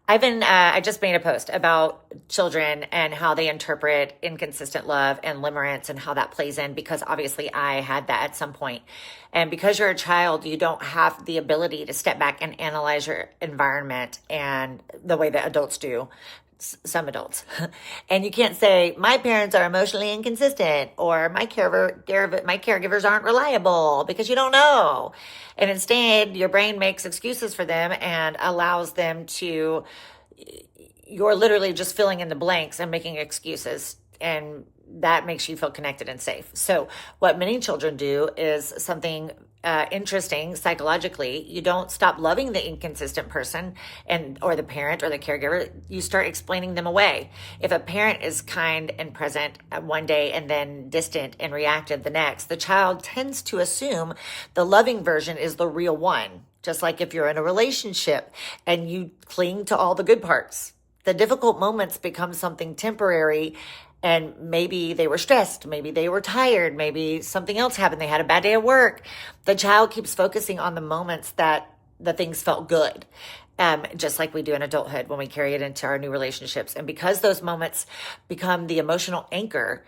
I just made a post about children and how they interpret inconsistent love and limerence and how that plays in, because obviously I had that at some point. And because you're a child, you don't have the ability to step back and analyze your environment and the way that adults do, some adults. And you can't say, my parents are emotionally inconsistent, or my caregivers aren't reliable, because you don't know. And instead, your brain makes excuses for them and allows them to, you're literally just filling in the blanks and making excuses. And that makes you feel connected and safe. So what many children do is something interesting psychologically. You don't stop loving the inconsistent person or the parent or the caregiver. You start explaining them away. If a parent is kind and present one day and then distant and reactive the next, the child tends to assume the loving version is the real one. Just like if you're in a relationship and you cling to all the good parts, the difficult moments become something temporary. And maybe they were stressed, maybe they were tired, maybe something else happened, they had a bad day at work. The child keeps focusing on the moments that the things felt good, just like we do in adulthood when we carry it into our new relationships. And because those moments become the emotional anchor,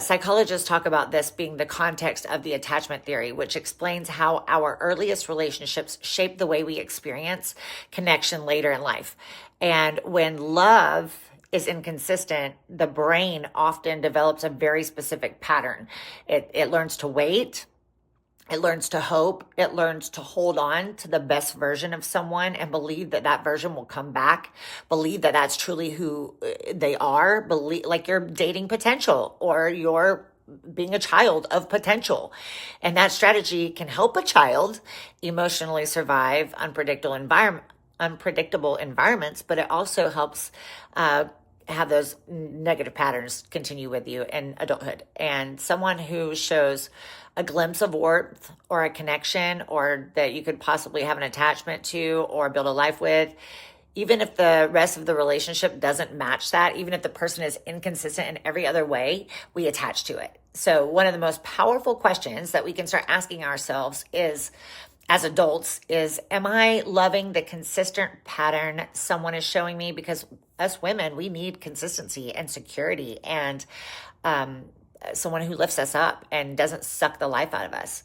psychologists talk about this being the context of the attachment theory, which explains how our earliest relationships shape the way we experience connection later in life. And when love is inconsistent, the brain often develops a very specific pattern. It learns to wait. It learns to hope. It learns to hold on to the best version of someone and believe that that version will come back. Believe that that's truly who they are. Believe like you're dating potential, or you're being a child of potential. And that strategy can help a child emotionally survive unpredictable environments, but it also helps have those negative patterns continue with you in adulthood. And someone who shows a glimpse of warmth or a connection, or that you could possibly have an attachment to or build a life with, even if the rest of the relationship doesn't match that, even if the person is inconsistent in every other way, we attach to it. So one of the most powerful questions that we can start asking ourselves is, as adults, is, am I loving the consistent pattern someone is showing me? Because us women, we need consistency and security and someone who lifts us up and doesn't suck the life out of us.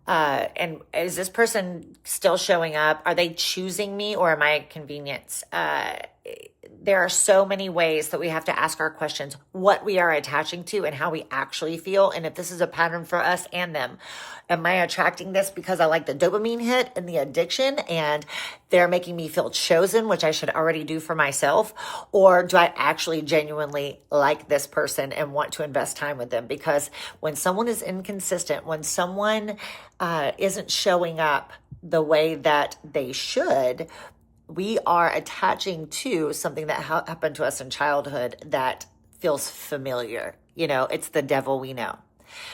And is this person still showing up? Are they choosing me, or am I at convenience? There are so many ways that we have to ask our questions, what we are attaching to and how we actually feel. And if this is a pattern for us and them, am I attracting this because I like the dopamine hit and the addiction and they're making me feel chosen, which I should already do for myself? Or do I actually genuinely like this person and want to invest time with them? Because when someone is inconsistent, when someone isn't showing up the way that they should, we are attaching to something that happened to us in childhood that feels familiar. You know, it's the devil we know.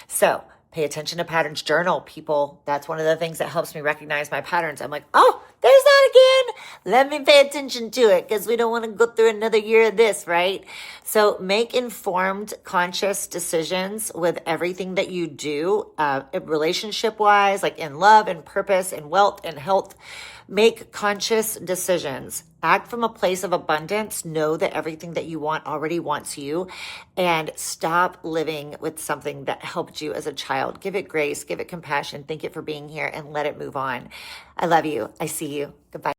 So pay attention to patterns. Journal, people. That's one of the things that helps me recognize my patterns. I'm like, oh, there's that again. Let me pay attention to it, because we don't want to go through another year of this, right? So make informed, conscious decisions with everything that you do, relationship-wise, like in love and purpose and wealth and health. Make conscious decisions. Act from a place of abundance. Know that everything that you want already wants you. And stop living with something that helped you as a child. Give it grace. Give it compassion. Thank it for being here and let it move on. I love you. I see you. Goodbye.